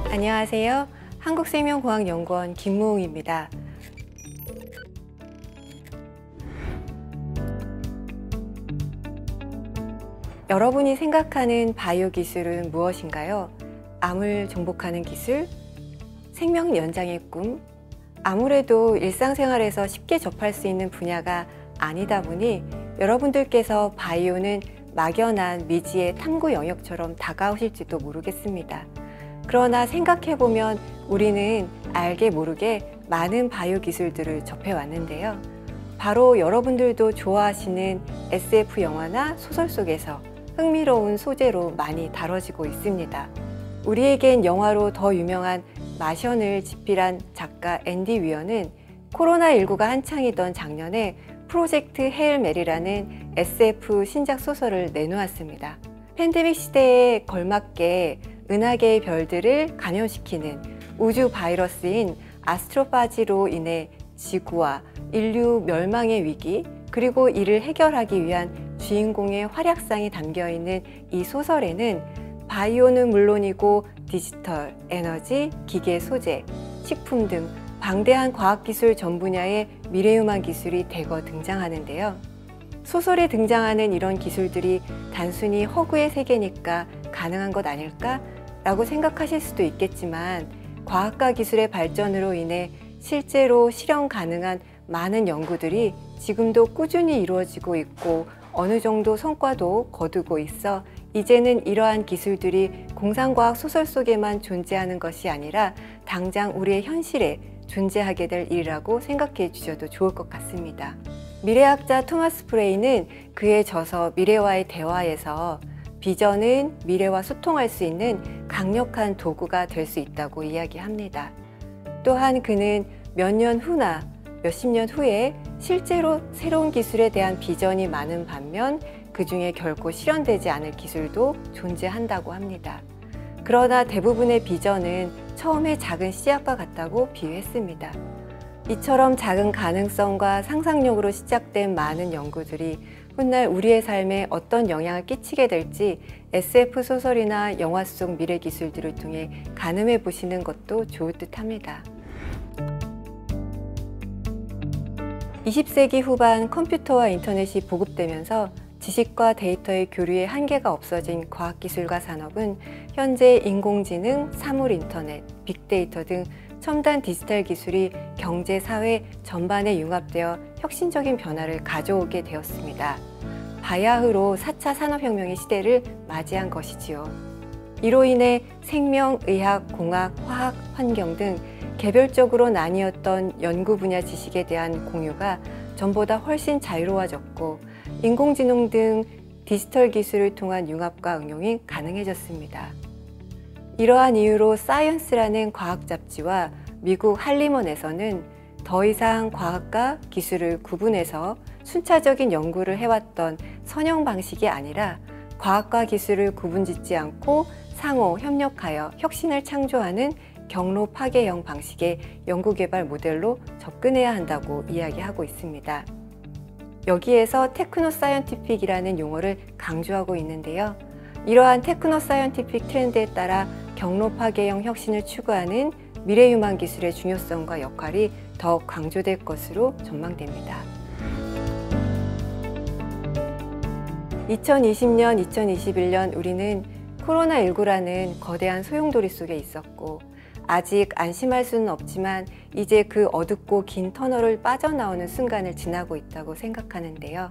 안녕하세요. 한국생명공학연구원 김무웅입니다. 여러분이 생각하는 바이오 기술은 무엇인가요? 암을 정복하는 기술? 생명 연장의 꿈? 아무래도 일상생활에서 쉽게 접할 수 있는 분야가 아니다 보니 여러분들께서 바이오는 막연한 미지의 탐구 영역처럼 다가오실지도 모르겠습니다. 그러나 생각해보면 우리는 알게 모르게 많은 바이오 기술들을 접해왔는데요. 바로 여러분들도 좋아하시는 SF 영화나 소설 속에서 흥미로운 소재로 많이 다뤄지고 있습니다. 우리에겐 영화로 더 유명한 마션을 집필한 작가 앤디 위어는 코로나19가 한창이던 작년에 프로젝트 헤일 메리라는 SF 신작 소설을 내놓았습니다. 팬데믹 시대에 걸맞게 은하계의 별들을 감염시키는 우주 바이러스인 아스트로파지로 인해 지구와 인류 멸망의 위기, 그리고 이를 해결하기 위한 주인공의 활약상이 담겨있는 이 소설에는 바이오는 물론이고 디지털, 에너지, 기계 소재, 식품 등 방대한 과학기술 전 분야의 미래유망 기술이 대거 등장하는데요. 소설에 등장하는 이런 기술들이 단순히 허구의 세계니까 가능한 것 아닐까? 라고 생각하실 수도 있겠지만 과학과 기술의 발전으로 인해 실제로 실현 가능한 많은 연구들이 지금도 꾸준히 이루어지고 있고 어느 정도 성과도 거두고 있어 이제는 이러한 기술들이 공상과학 소설 속에만 존재하는 것이 아니라 당장 우리의 현실에 존재하게 될 일이라고 생각해 주셔도 좋을 것 같습니다. 미래학자 토마스 프레이는 그의 저서 미래와의 대화에서 비전은 미래와 소통할 수 있는 강력한 도구가 될 수 있다고 이야기합니다. 또한 그는 몇 년 후나 몇십 년 후에 실제로 새로운 기술에 대한 비전이 많은 반면 그 중에 결코 실현되지 않을 기술도 존재한다고 합니다. 그러나 대부분의 비전은 처음에 작은 씨앗과 같다고 비유했습니다. 이처럼 작은 가능성과 상상력으로 시작된 많은 연구들이 훗날 우리의 삶에 어떤 영향을 끼치게 될지 SF 소설이나 영화 속 미래 기술들을 통해 가늠해 보시는 것도 좋을 듯 합니다. 20세기 후반 컴퓨터와 인터넷이 보급되면서 지식과 데이터의 교류에 한계가 없어진 과학기술과 산업은 현재 인공지능, 사물인터넷, 빅데이터 등 첨단 디지털 기술이 경제, 사회 전반에 융합되어 혁신적인 변화를 가져오게 되었습니다. 바야흐로 4차 산업혁명의 시대를 맞이한 것이지요. 이로 인해 생명, 의학, 공학, 화학, 환경 등 개별적으로 나뉘었던 연구 분야 지식에 대한 공유가 전보다 훨씬 자유로워졌고 인공지능 등 디지털 기술을 통한 융합과 응용이 가능해졌습니다. 이러한 이유로 사이언스라는 과학 잡지와 미국 할리먼에서는 더 이상 과학과 기술을 구분해서 순차적인 연구를 해왔던 선형 방식이 아니라 과학과 기술을 구분짓지 않고 상호 협력하여 혁신을 창조하는 경로 파괴형 방식의 연구개발 모델로 접근해야 한다고 이야기하고 있습니다. 여기에서 테크노사이언티픽이라는 용어를 강조하고 있는데요. 이러한 테크노사이언티픽 트렌드에 따라 경로 파괴형 혁신을 추구하는 미래유망 기술의 중요성과 역할이 더욱 강조될 것으로 전망됩니다. 2020년, 2021년 우리는 코로나19라는 거대한 소용돌이 속에 있었고 아직 안심할 수는 없지만 이제 그 어둡고 긴 터널을 빠져나오는 순간을 지나고 있다고 생각하는데요.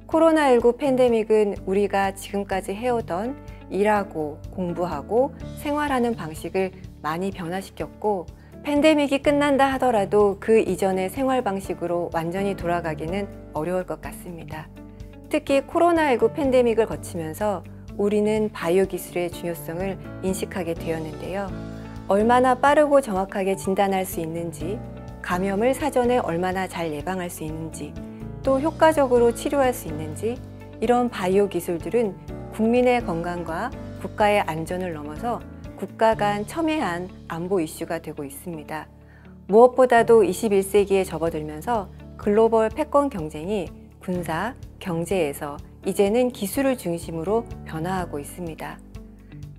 코로나19 팬데믹은 우리가 지금까지 해오던 일하고 공부하고 생활하는 방식을 많이 변화시켰고 팬데믹이 끝난다 하더라도 그 이전의 생활 방식으로 완전히 돌아가기는 어려울 것 같습니다. 특히 코로나19 팬데믹을 거치면서 우리는 바이오 기술의 중요성을 인식하게 되었는데요. 얼마나 빠르고 정확하게 진단할 수 있는지, 감염을 사전에 얼마나 잘 예방할 수 있는지, 또 효과적으로 치료할 수 있는지, 이런 바이오 기술들은 국민의 건강과 국가의 안전을 넘어서 국가 간 첨예한 안보 이슈가 되고 있습니다. 무엇보다도 21세기에 접어들면서 글로벌 패권 경쟁이 군사, 경제에서 이제는 기술을 중심으로 변화하고 있습니다.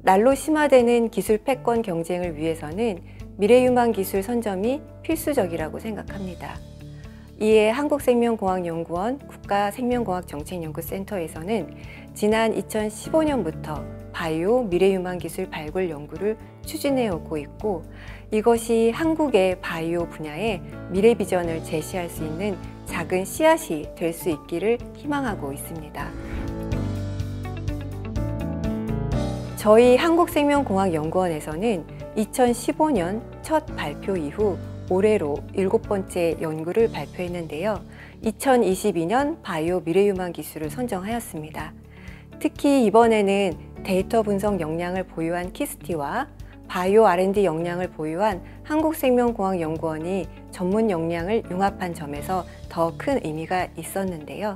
날로 심화되는 기술 패권 경쟁을 위해서는 미래유망기술 선점이 필수적이라고 생각합니다. 이에 한국생명공학연구원 국가생명공학정책연구센터에서는 지난 2015년부터 바이오 미래유망기술 발굴 연구를 추진해 오고 있고, 이것이 한국의 바이오 분야의 미래 비전을 제시할 수 있는 작은 씨앗이 될 수 있기를 희망하고 있습니다. 저희 한국생명공학연구원에서는 2015년 첫 발표 이후 올해로 7번째 연구를 발표했는데요. 2022년 바이오 미래유망 기술을 선정하였습니다. 특히 이번에는 데이터 분석 역량을 보유한 키스티와 바이오 R&D 역량을 보유한 한국생명공학연구원이 전문 역량을 융합한 점에서 더 큰 의미가 있었는데요.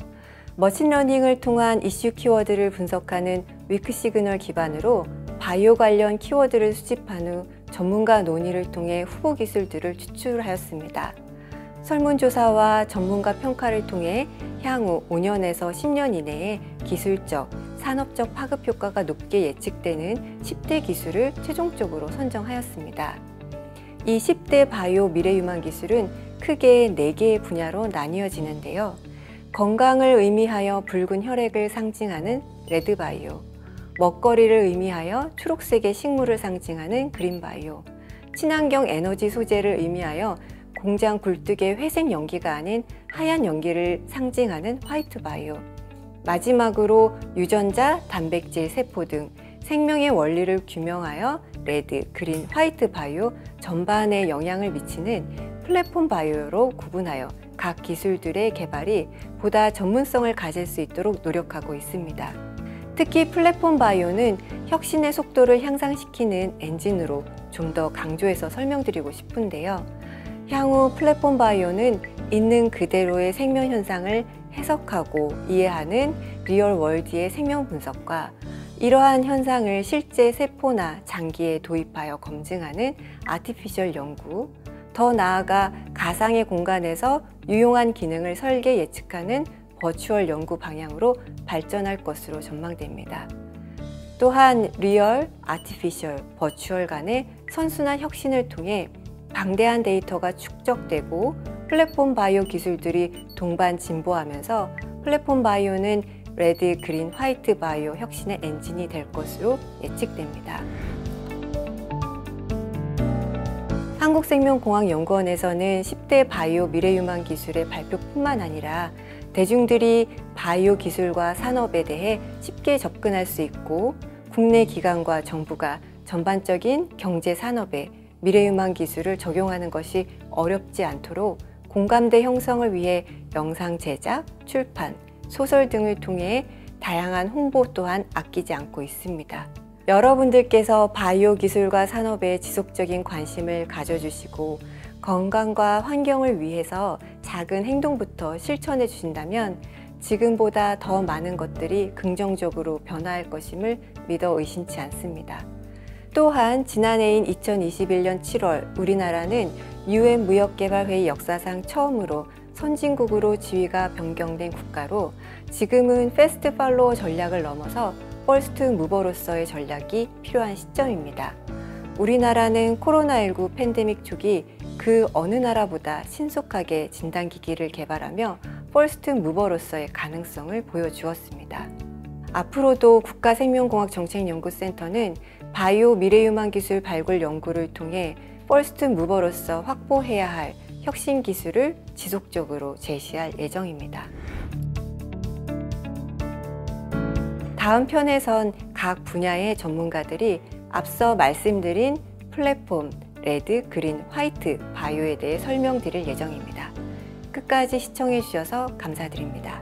머신러닝을 통한 이슈 키워드를 분석하는 위크시그널 기반으로 바이오 관련 키워드를 수집한 후 전문가 논의를 통해 후보 기술들을 추출하였습니다. 설문조사와 전문가 평가를 통해 향후 5년에서 10년 이내에 기술적, 산업적 파급 효과가 높게 예측되는 10대 기술을 최종적으로 선정하였습니다. 이 10대 바이오 미래유망 기술은 크게 4개의 분야로 나뉘어지는데요. 건강을 의미하여 붉은 혈액을 상징하는 레드바이오, 먹거리를 의미하여 초록색의 식물을 상징하는 그린바이오, 친환경 에너지 소재를 의미하여 공장 굴뚝의 회색 연기가 아닌 하얀 연기를 상징하는 화이트바이오, 마지막으로 유전자, 단백질, 세포 등 생명의 원리를 규명하여 레드, 그린, 화이트 바이오 전반에 영향을 미치는 플랫폼 바이오로 구분하여 각 기술들의 개발이 보다 전문성을 가질 수 있도록 노력하고 있습니다. 특히 플랫폼 바이오는 혁신의 속도를 향상시키는 엔진으로 좀 더 강조해서 설명드리고 싶은데요. 향후 플랫폼 바이오는 있는 그대로의 생명 현상을 해석하고 이해하는 리얼 월드의 생명 분석과 이러한 현상을 실제 세포나 장기에 도입하여 검증하는 아티피셜 연구, 더 나아가 가상의 공간에서 유용한 기능을 설계 예측하는 버추얼 연구 방향으로 발전할 것으로 전망됩니다. 또한 리얼, 아티피셜, 버추얼 간의 선순환 혁신을 통해 방대한 데이터가 축적되고 플랫폼 바이오 기술들이 동반 진보하면서 플랫폼 바이오는 레드, 그린, 화이트 바이오 혁신의 엔진이 될 것으로 예측됩니다. 한국생명공학연구원에서는 10대 바이오 미래유망 기술의 발표뿐만 아니라 대중들이 바이오 기술과 산업에 대해 쉽게 접근할 수 있고 국내 기관과 정부가 전반적인 경제 산업에 미래유망 기술을 적용하는 것이 어렵지 않도록 공감대 형성을 위해 영상 제작, 출판, 소설 등을 통해 다양한 홍보 또한 아끼지 않고 있습니다. 여러분들께서 바이오 기술과 산업에 지속적인 관심을 가져주시고 건강과 환경을 위해서 작은 행동부터 실천해 주신다면 지금보다 더 많은 것들이 긍정적으로 변화할 것임을 믿어 의심치 않습니다. 또한 지난해인 2021년 7월 우리나라는 UN 무역개발회의 역사상 처음으로 선진국으로 지위가 변경된 국가로 지금은 패스트 팔로워 전략을 넘어서 퍼스트 무버로서의 전략이 필요한 시점입니다. 우리나라는 코로나19 팬데믹 초기 그 어느 나라보다 신속하게 진단기기를 개발하며 퍼스트 무버로서의 가능성을 보여주었습니다. 앞으로도 국가생명공학정책연구센터는 바이오 미래유망 기술 발굴 연구를 통해 퍼스트 무버로서 확보해야 할 혁신 기술을 지속적으로 제시할 예정입니다. 다음 편에선 각 분야의 전문가들이 앞서 말씀드린 플랫폼, 레드, 그린, 화이트, 바이오에 대해 설명드릴 예정입니다. 끝까지 시청해 주셔서 감사드립니다.